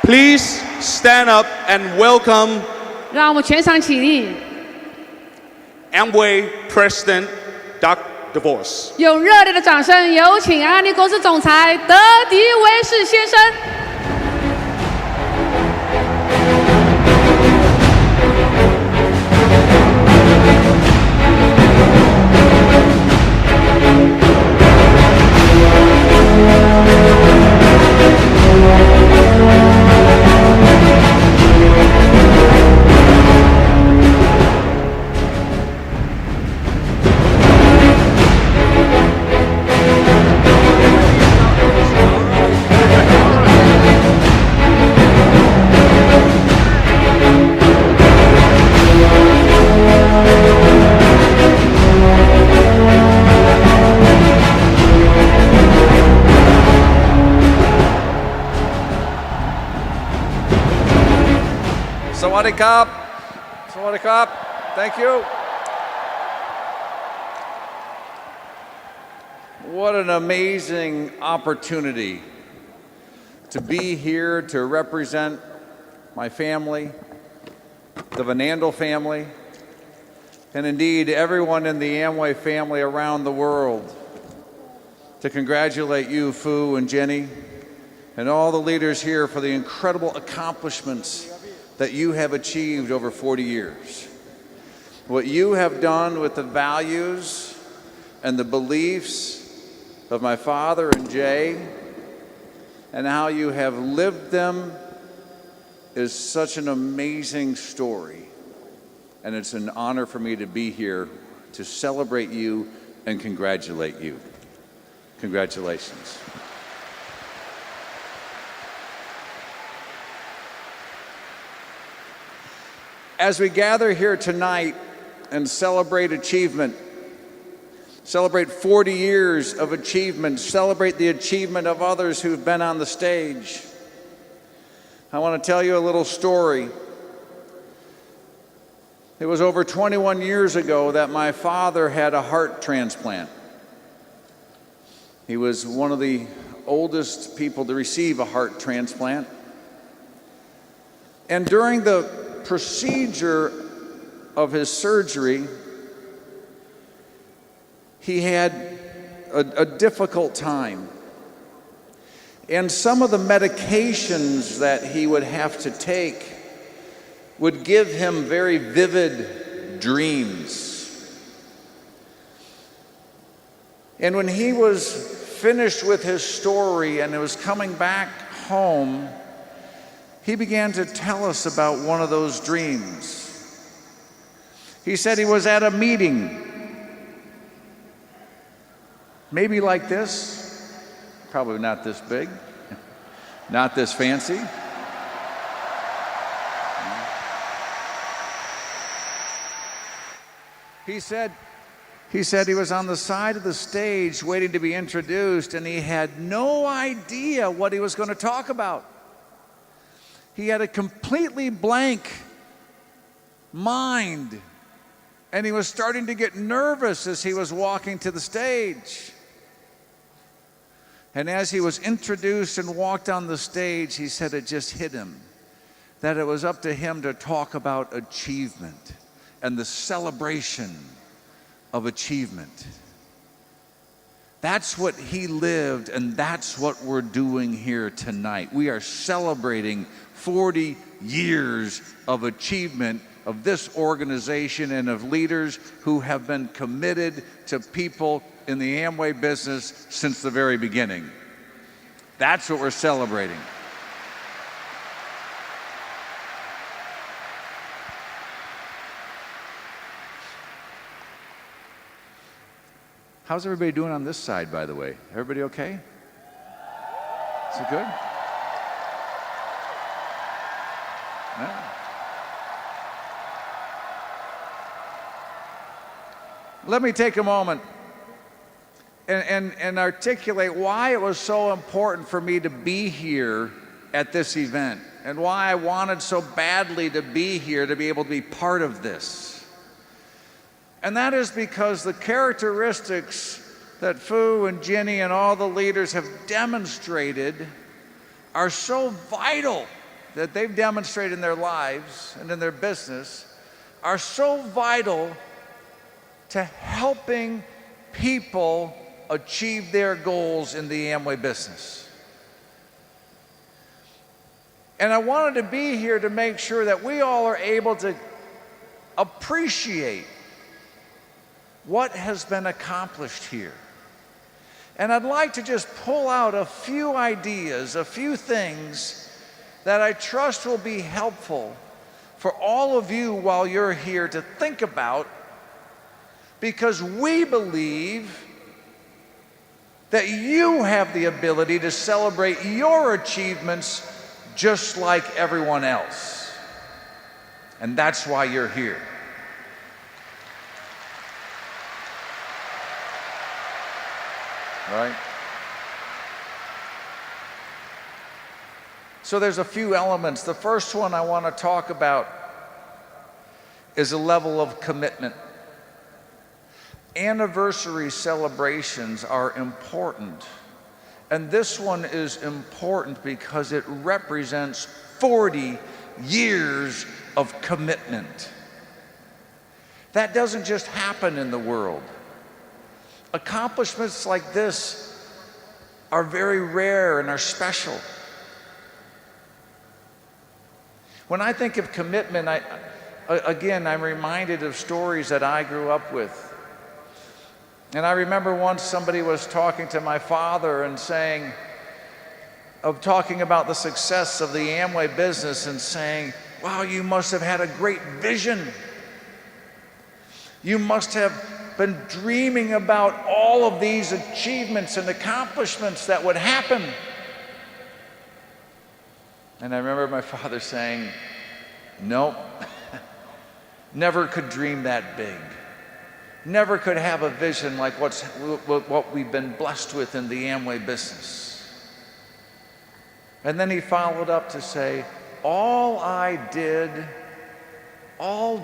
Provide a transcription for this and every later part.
Please stand up and welcome 让我们全场起立， Amway President Dr. Devos. 用热烈的掌声有请安利公司总裁德迪维士先生。Sawadee Krap. Sawadee Krap. Thank you. What an amazing opportunity to be here to represent my family, the Vanandel family, and indeed everyone in the Amway family around the world. To congratulate you, Fu and Jenny, and all the leaders here for the incredible accomplishments that you have achieved over 40 years. What you have done with the values and the beliefs of my father and Jay, and how you have lived them, is such an amazing story. And it's an honor for me to be here to celebrate you and congratulate you. Congratulations. As we gather here tonight and celebrate achievement, celebrate 40 years of achievement, celebrate the achievement of others who've been on the stage, I want to tell you a little story. It was over 21 years ago that my father had a heart transplant. He was one of the oldest people to receive a heart transplant. And during the procedure of his surgery, he had a difficult time. And some of the medications that he would have to take would give him very vivid dreams. And when he was finished with his story and was coming back home, he began to tell us about one of those dreams. He said he was at a meeting, maybe like this, probably not this big, not this fancy. He said he was on the side of the stage waiting to be introduced, and he had no idea what he was going to talk about. He had a completely blank mind, and he was starting to get nervous as he was walking to the stage. And as he was introduced and walked on the stage, he said it just hit him that it was up to him to talk about achievement and the celebration of achievement. That's what he lived, and that's what we're doing here tonight. We are celebrating 40 years of achievement of this organization and of leaders who have been committed to people in the Amway business since the very beginning. That's what we're celebrating. How's everybody doing on this side, by the way? Everybody okay? Is it good? Yeah. Let me take a moment and articulate why it was so important for me to be here at this event and why I wanted so badly to be here to be able to be part of this. And that is because the characteristics that Fu and Jenny and all the leaders have demonstrated are so vital that they've demonstrated in their lives and in their business are so vital to helping people achieve their goals in the Amway business. And I wanted to be here to make sure that we all are able to appreciate what has been accomplished here. And I'd like to just pull out a few ideas, a few things that I trust will be helpful for all of you while you're here to think about, because we believe that you have the ability to celebrate your achievements just like everyone else. And that's why you're here. Right? So there's a few elements. The first one I want to talk about is a level of commitment. Anniversary celebrations are important. And this one is important because it represents 40 years of commitment. That doesn't just happen in the world. Accomplishments like this are very rare and are special. When I think of commitment, I'm reminded of stories that I grew up with. And I remember once somebody was talking to my father and talking about the success of the Amway business and saying, wow, you must have had a great vision. You must have been dreaming about all of these achievements and accomplishments that would happen. And I remember my father saying, nope, never could dream that big. Never could have a vision like what we've been blessed with in the Amway business. And then he followed up to say, all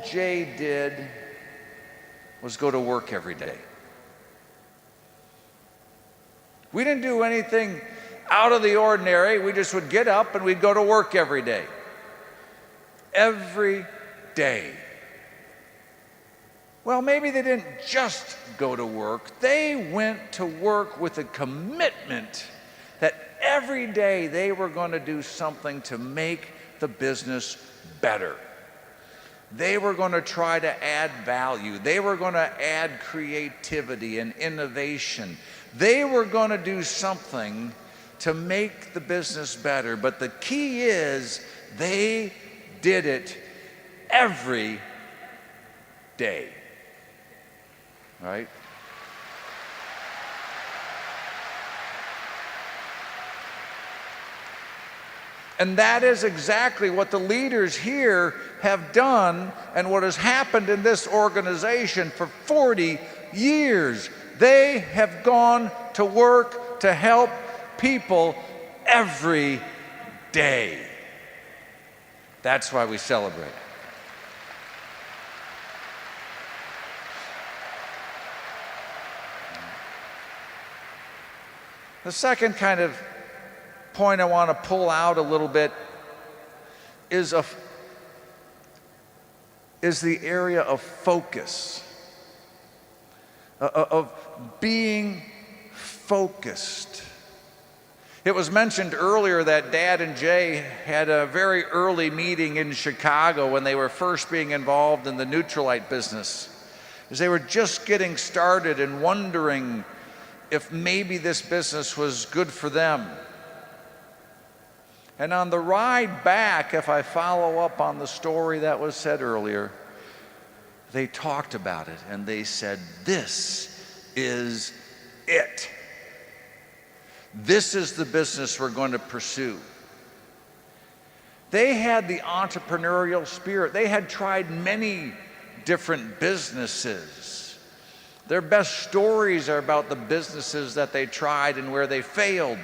Jay did was go to work every day. We didn't do anything out of the ordinary. We just would get up and we'd go to work every day. Every day. Well, maybe they didn't just go to work. They went to work with a commitment that every day they were going to do something to make the business better. They were going to try to add value. They were going to add creativity and innovation. They were going to do something to make the business better. But the key is they did it every day. Right? And that is exactly what the leaders here have done and what has happened in this organization for 40 years. They have gone to work to help people every day. That's why we celebrate. The second kind of point I want to pull out a little bit is the area of focus, of being focused. It was mentioned earlier that Dad and Jay had a very early meeting in Chicago when they were first being involved in the Neutralite business, as they were just getting started and wondering if maybe this business was good for them. And on the ride back, if I follow up on the story that was said earlier, they talked about it and they said, this is it. This is the business we're going to pursue. They had the entrepreneurial spirit. They had tried many different businesses. Their best stories are about the businesses that they tried and where they failed.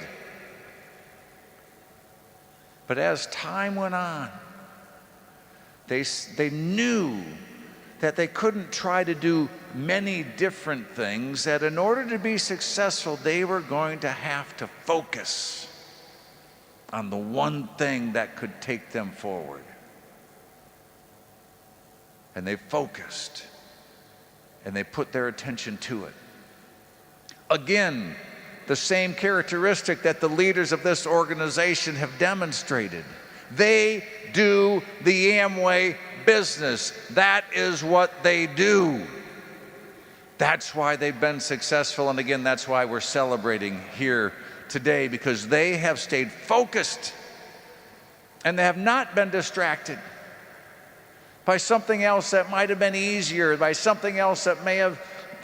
But as time went on, they knew that they couldn't try to do many different things, that in order to be successful, they were going to have to focus. on the one thing that could take them forward. And they focused and they put their attention to it. Again, the same characteristic that the leaders of this organization have demonstrated. They do the Amway business. That is what they do. That's why they've been successful, and again, that's why we're celebrating here today, because they have stayed focused and they have not been distracted by something else that might have been easier, by something else that may have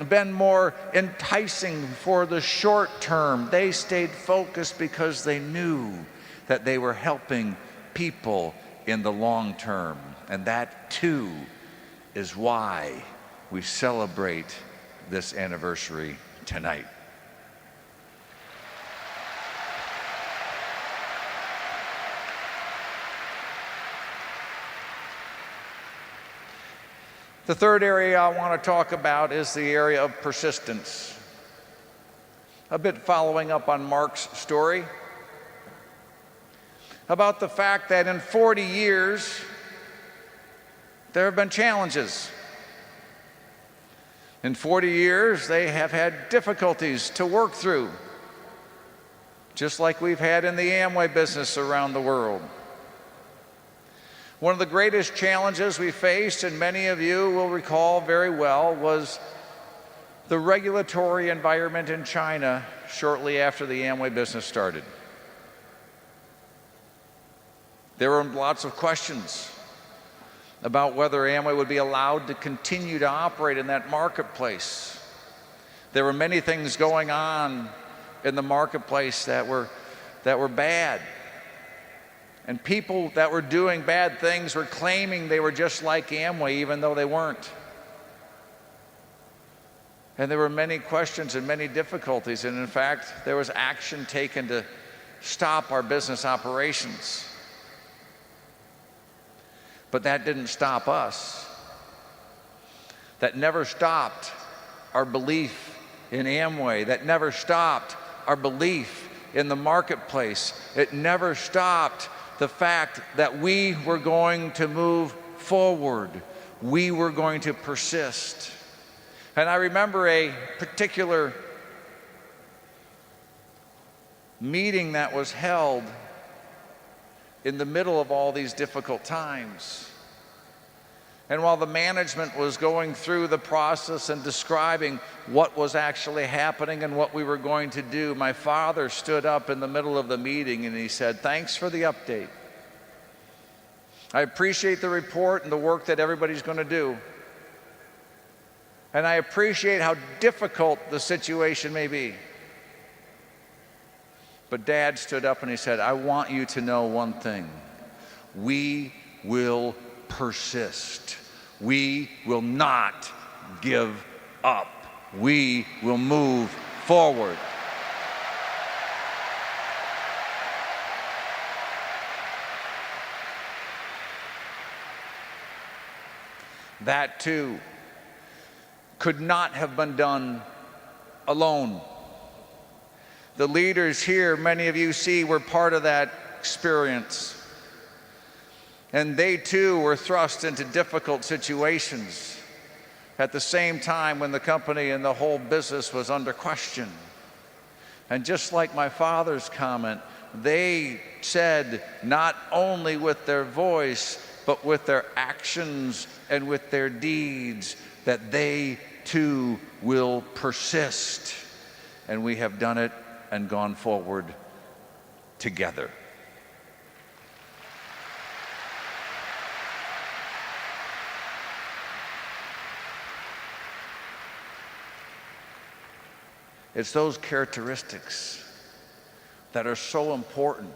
been more enticing for the short term. They stayed focused because they knew that they were helping people in the long term. And that too is why we celebrate this anniversary tonight. The third area I want to talk about is the area of persistence. A bit following up on Mark's story about the fact that in 40 years, there have been challenges. In 40 years, they have had difficulties to work through, just like we've had in the Amway business around the world. One of the greatest challenges we faced, and many of you will recall very well, was the regulatory environment in China shortly after the Amway business started. There were lots of questions about whether Amway would be allowed to continue to operate in that marketplace. There were many things going on in the marketplace that were bad. And people that were doing bad things were claiming they were just like Amway, even though they weren't. And there were many questions and many difficulties. And in fact, there was action taken to stop our business operations. But that didn't stop us. That never stopped our belief in Amway. That never stopped our belief in the marketplace. It never stopped the fact that we were going to move forward. We were going to persist. And I remember a particular meeting that was held in the middle of all these difficult times. And while the management was going through the process and describing what was actually happening and what we were going to do, my father stood up in the middle of the meeting and he said, "Thanks for the update. I appreciate the report and the work that everybody's going to do. And I appreciate how difficult the situation may be. But Dad stood up and he said, I want you to know one thing. We will persist. We will not give up. We will move forward." That too could not have been done alone. The leaders here, many of you see, were part of that experience. And they too were thrust into difficult situations at the same time when the company and the whole business was under question. And just like my father's comment, they said not only with their voice, but with their actions and with their deeds, that they too will persist. And we have done it and gone forward together. It's those characteristics that are so important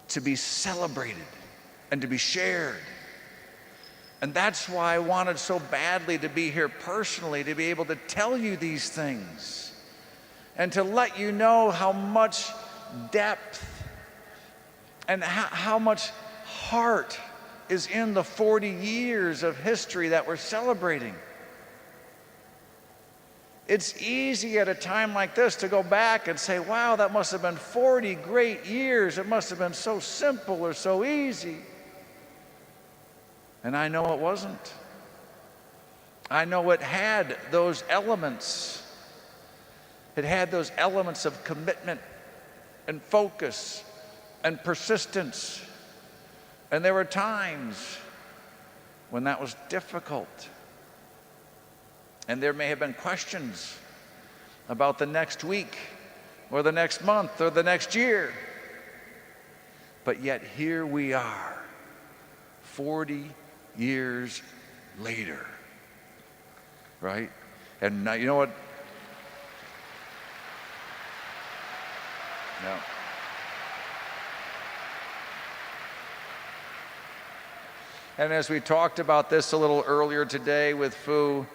to be celebrated and to be shared. And that's why I wanted so badly to be here personally, to be able to tell you these things and to let you know how much depth and how much heart is in the 40 years of history that we're celebrating. It's easy at a time like this to go back and say, wow, that must have been 40 great years. It must have been so simple or so easy. And I know it wasn't. I know it had those elements. It had those elements of commitment and focus and persistence. And there were times when that was difficult. And there may have been questions about the next week or the next month or the next year. But yet here we are, 40 years later, right? And now, you know what? No. And as we talked about this a little earlier today with Fu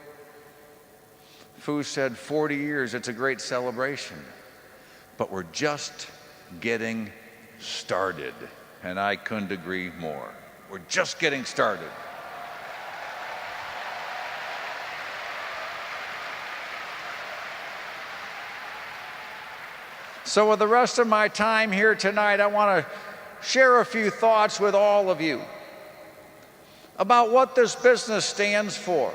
said 40 years, it's a great celebration. But we're just getting started. And I couldn't agree more. We're just getting started. So with the rest of my time here tonight, I want to share a few thoughts with all of you about what this business stands for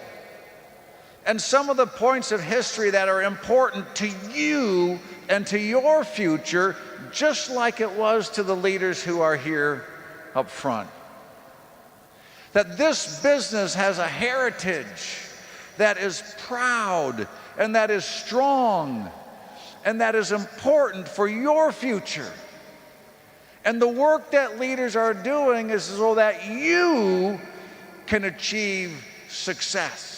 and some of the points of history that are important to you and to your future, just like it was to the leaders who are here up front. That this business has a heritage that is proud and that is strong and that is important for your future. And the work that leaders are doing is so that you can achieve success.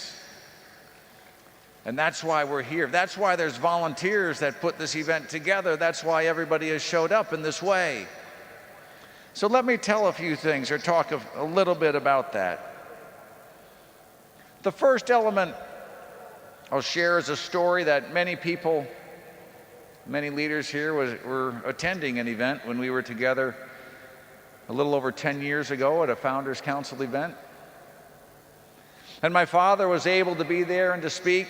And that's why we're here. That's why there's volunteers that put this event together. That's why everybody has showed up in this way. So let me tell a few things or talk a little bit about that. The first element I'll share is a story that many people, many leaders here were attending an event when we were together a little over 10 years ago at a Founders Council event. And my father was able to be there and to speak.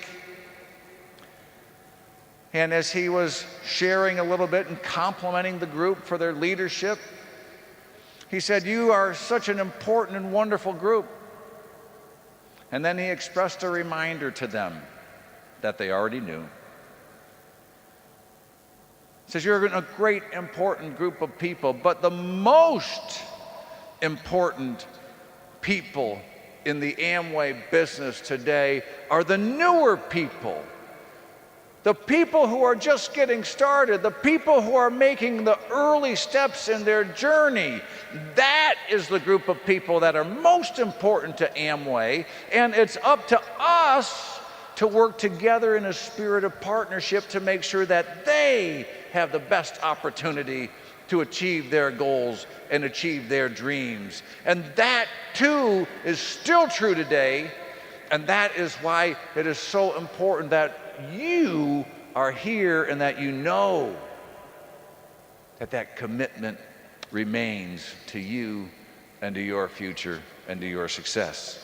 And as he was sharing a little bit and complimenting the group for their leadership, he said, "You are such an important and wonderful group." And then he expressed a reminder to them that they already knew. He says, "You're a great, important group of people, but the most important people in the Amway business today are the newer people. The people who are just getting started, the people who are making the early steps in their journey. That is the group of people that are most important to Amway, and it's up to us to work together in a spirit of partnership to make sure that they have the best opportunity to achieve their goals and achieve their dreams." And that too is still true today, and that is why it is so important that you are here and that you know that that commitment remains to you and to your future and to your success.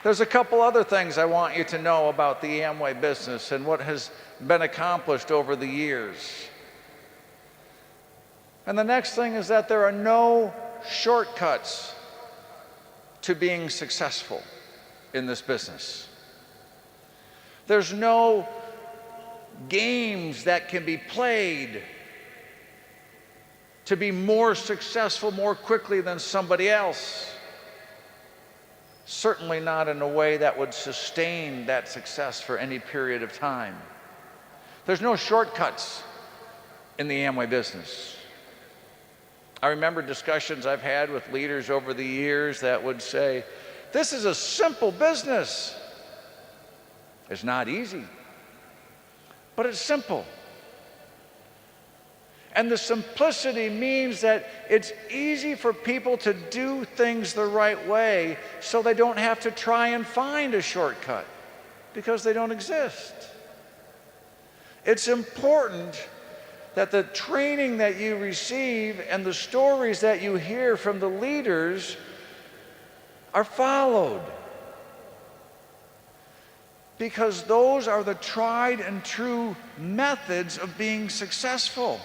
There's a couple other things I want you to know about the Amway business and what has been accomplished over the years. And the next thing is that there are no shortcuts to being successful in this business. There's no games that can be played to be more successful more quickly than somebody else. Certainly not in a way that would sustain that success for any period of time. There's no shortcuts in the Amway business. I remember discussions I've had with leaders over the years that would say, "This is a simple business." It's not easy, but it's simple. And the simplicity means that it's easy for people to do things the right way so they don't have to try and find a shortcut because they don't exist. It's important that the training that you receive and the stories that you hear from the leaders are followed. Because those are the tried and true methods of being successful.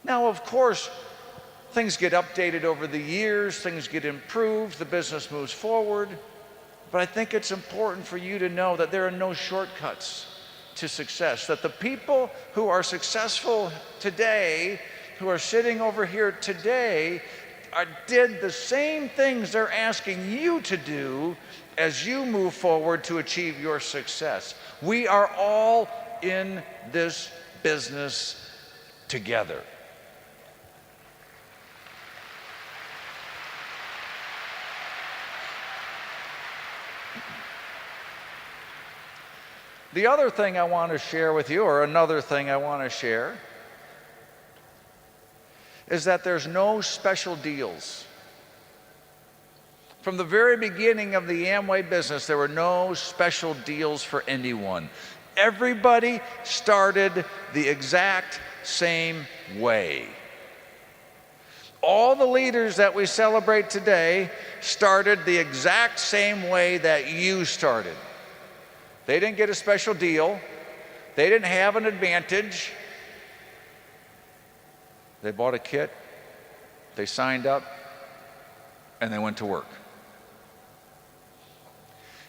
Now, of course, things get updated over the years, things get improved, the business moves forward. But I think it's important for you to know that there are no shortcuts to success, that the people who are successful today, who are sitting over here today, did the same things they're asking you to do as you move forward to achieve your success. We are all in this business together. The other thing I want to share with you, or another thing I want to share, is that there's no special deals. From the very beginning of the Amway business, there were no special deals for anyone. Everybody started the exact same way. All the leaders that we celebrate today started the exact same way that you started. They didn't get a special deal. They didn't have an advantage. They bought a kit, they signed up, and they went to work.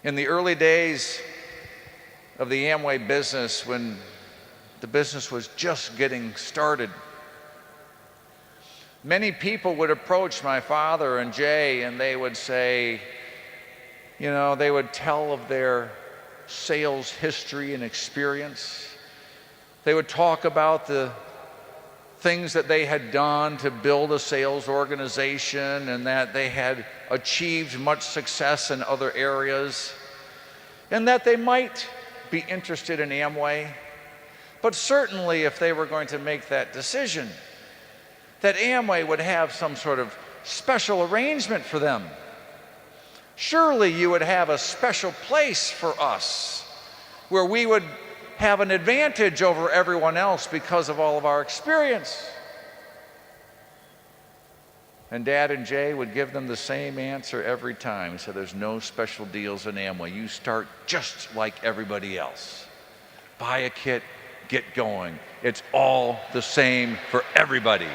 In the early days of the Amway business, when the business was just getting started, many people would approach my father and Jay, and they would say, they would tell of their sales history and experience. They would talk about the things that they had done to build a sales organization and that they had achieved much success in other areas and that they might be interested in Amway. But certainly if they were going to make that decision, that Amway would have some sort of special arrangement for them. Surely you would have a special place for us where we would have an advantage over everyone else because of all of our experience. And Dad and Jay would give them the same answer every time. He said, there's no special deals in Amway. You start just like everybody else. Buy a kit, get going. It's all the same for everybody.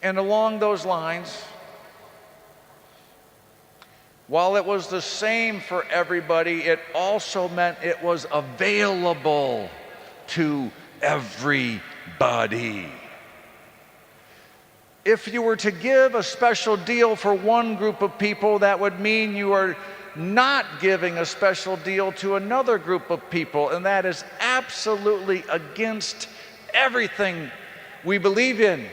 And along those lines, while it was the same for everybody, it also meant it was available to everybody. If you were to give a special deal for one group of people, that would mean you are not giving a special deal to another group of people, and that is absolutely against everything we believe in.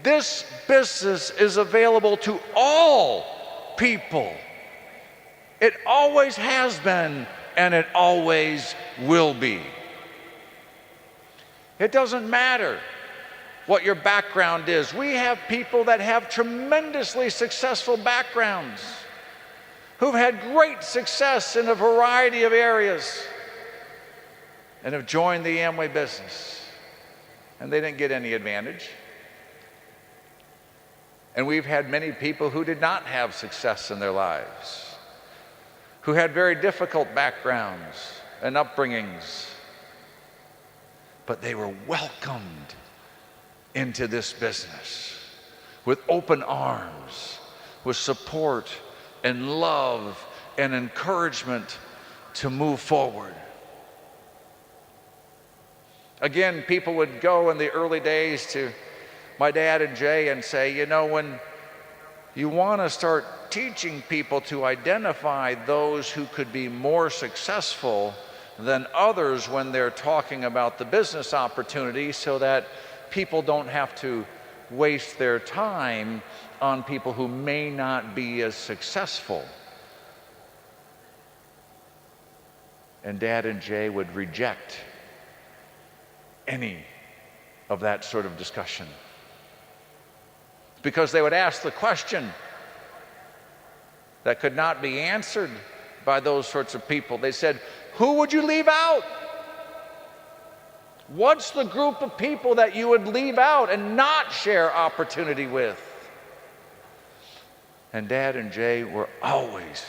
This business is available to all people. It always has been, and it always will be. It doesn't matter what your background is. We have people that have tremendously successful backgrounds, who've had great success in a variety of areas, and have joined the Amway business, and they didn't get any advantage. And we've had many people who did not have success in their lives, who had very difficult backgrounds and upbringings, but they were welcomed into this business with open arms, with support and love and encouragement to move forward. Again, people would go in the early days to my dad and Jay and say, when you want to start teaching people to identify those who could be more successful than others when they're talking about the business opportunity, so that people don't have to waste their time on people who may not be as successful. And Dad and Jay would reject any of that sort of discussion. because they would ask the question that could not be answered by those sorts of people. They said, who would you leave out? What's the group of people that you would leave out and not share opportunity with? And Dad and Jay were always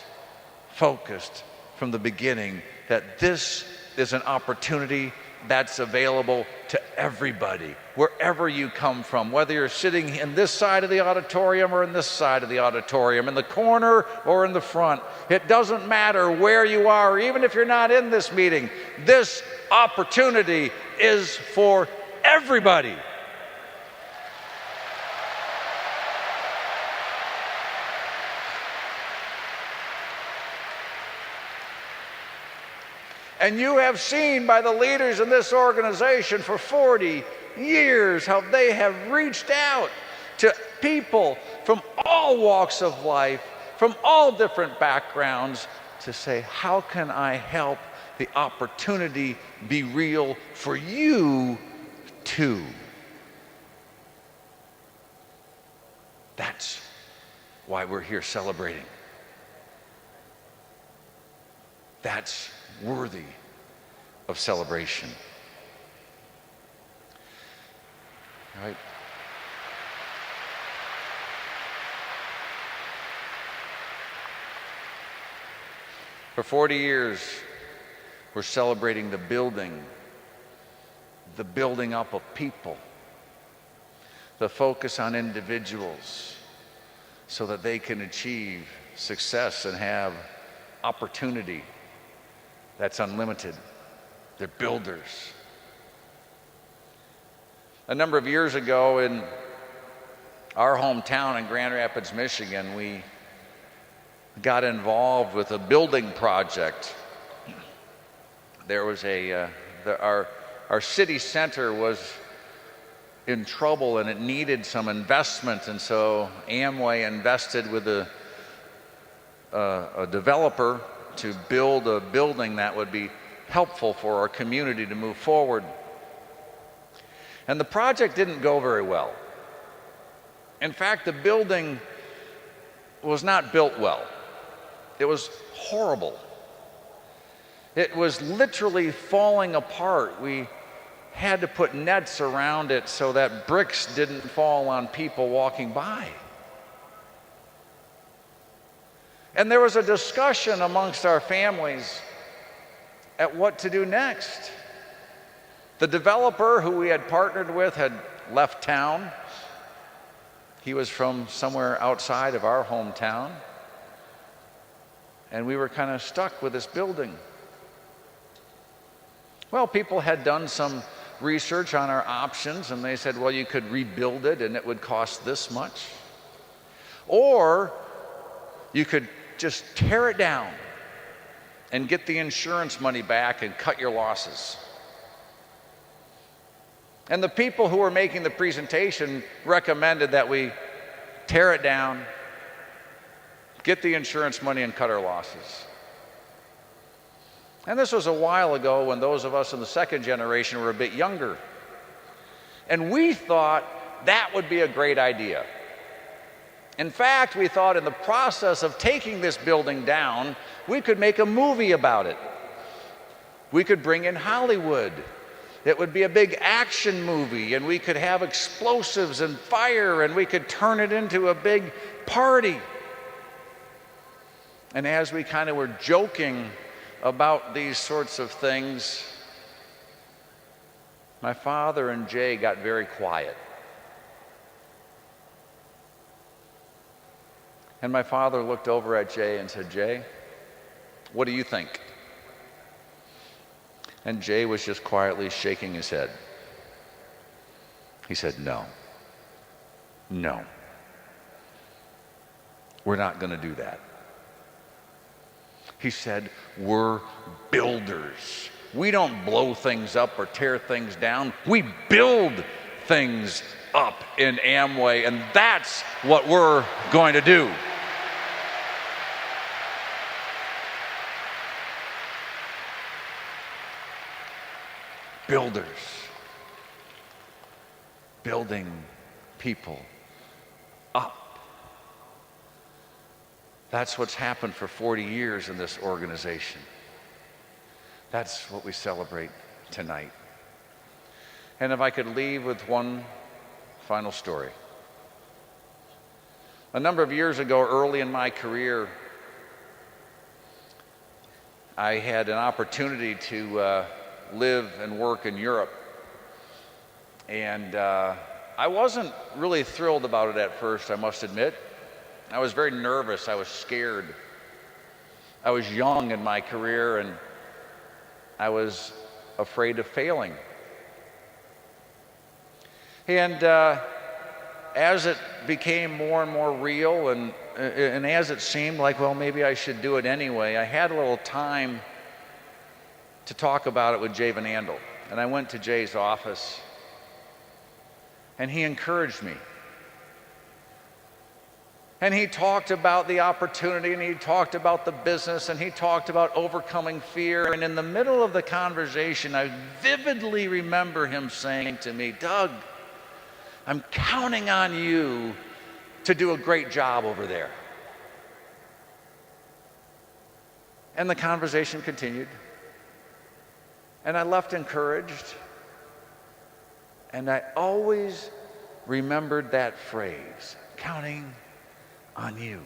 focused from the beginning that this is an opportunity that's available to everybody, wherever you come from, whether you're sitting in this side of the auditorium or in this side of the auditorium, in the corner or in the front. It doesn't matter where you are, even if you're not in this meeting. This opportunity is for everybody. And you have seen by the leaders in this organization for 40 years how they have reached out to people from all walks of life, from all different backgrounds, to say, how can I help the opportunity be real for you too? That's why we're here celebrating. That's worthy of celebration. All right. For 40 years, we're celebrating the building up of people, the focus on individuals so that they can achieve success and have opportunity that's unlimited. They're builders. A number of years ago in our hometown in Grand Rapids, Michigan, we got involved with a building project. There was our city center was in trouble and it needed some investment, and so Amway invested with a developer to build a building that would be helpful for our community to move forward. And the project didn't go very well. In fact, the building was not built well. It was horrible. It was literally falling apart. We had to put nets around it so that bricks didn't fall on people walking by. And there was a discussion amongst our families at what to do next. The developer who we had partnered with had left town. He was from somewhere outside of our hometown. And we were kind of stuck with this building. Well, people had done some research on our options, and they said, well, you could rebuild it and it would cost this much. Or you could just tear it down and get the insurance money back and cut your losses. And the people who were making the presentation recommended that we tear it down, get the insurance money, and cut our losses. And this was a while ago when those of us in the second generation were a bit younger. And we thought that would be a great idea. In fact, we thought in the process of taking this building down, we could make a movie about it. We could bring in Hollywood. It would be a big action movie, and we could have explosives and fire, and we could turn it into a big party. And as we kind of were joking about these sorts of things, my father and Jay got very quiet. And my father looked over at Jay and said, Jay, what do you think? And Jay was just quietly shaking his head. He said, no, we're not going to do that. He said, we're builders. We don't blow things up or tear things down. We build things up in Amway, and that's what we're going to do. Builders, building people That's what's happened for 40 years in this organization. That's what we celebrate tonight. And if I could leave with one final story. A number of years ago, early in my career, I had an opportunity to live and work in Europe. And I wasn't really thrilled about it at first, I must admit. I was very nervous, I was scared. I was young in my career and I was afraid of failing. And as it became more and more real and as it seemed like, well, maybe I should do it anyway, I had a little time to talk about it with Jay Van Andel. And I went to Jay's office and he encouraged me. And he talked about the opportunity and he talked about the business and he talked about overcoming fear. And in the middle of the conversation, I vividly remember him saying to me, Doug, I'm counting on you to do a great job over there. And the conversation continued. And I left encouraged. And I always remembered that phrase, counting on you.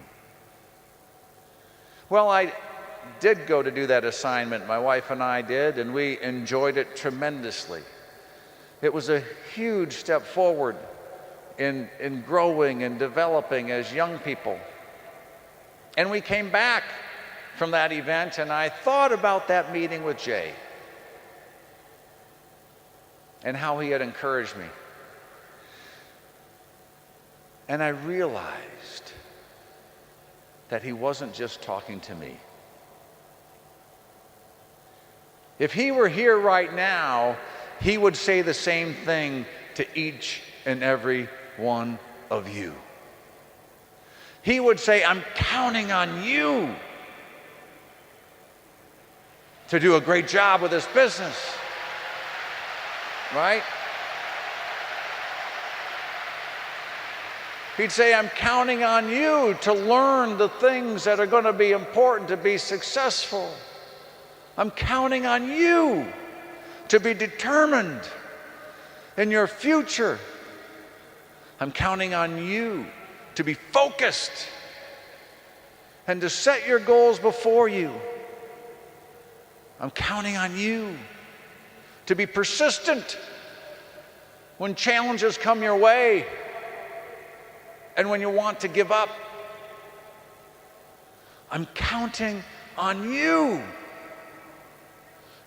Well, I did go to do that assignment. My wife and I did, and we enjoyed it tremendously. It was a huge step forward in growing and developing as young people. And we came back from that event, and I thought about that meeting with Jay and how he had encouraged me. And I realized that he wasn't just talking to me. If he were here right now, he would say the same thing to each and every one of you. He would say, I'm counting on you to do a great job with this business. Right? He'd say, I'm counting on you to learn the things that are going to be important to be successful. I'm counting on you to be determined in your future. I'm counting on you to be focused and to set your goals before you. I'm counting on you to be persistent when challenges come your way and when you want to give up. I'm counting on you.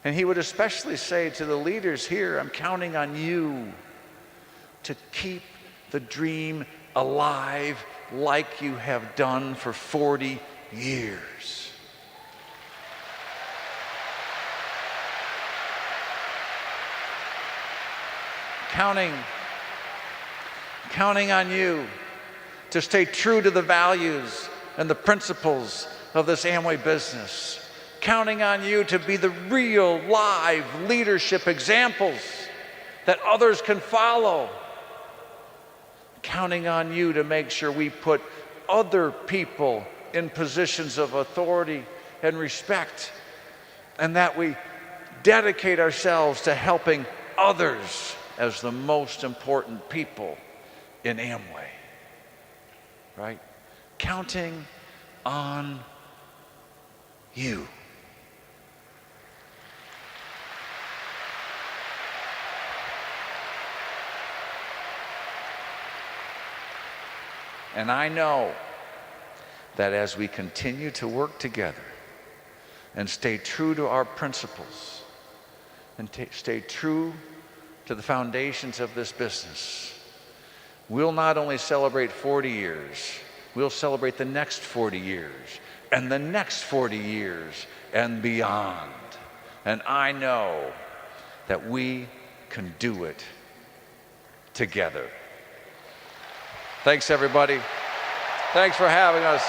And he would especially say to the leaders here, I'm counting on you to keep the dream alive like you have done for 40 years. Counting on you to stay true to the values and the principles of this Amway business. Counting on you to be the real, live leadership examples that others can follow. Counting on you to make sure we put other people in positions of authority and respect, and that we dedicate ourselves to helping others as the most important people in Amway. Right? Counting on you. And I know that as we continue to work together and stay true to our principles and stay true to the foundations of this business, we'll not only celebrate 40 years, we'll celebrate the next 40 years and the next 40 years and beyond. And I know that we can do it together. Thanks, everybody. Thanks for having us.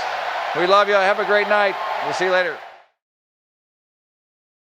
We love you. Have a great night. We'll see you later.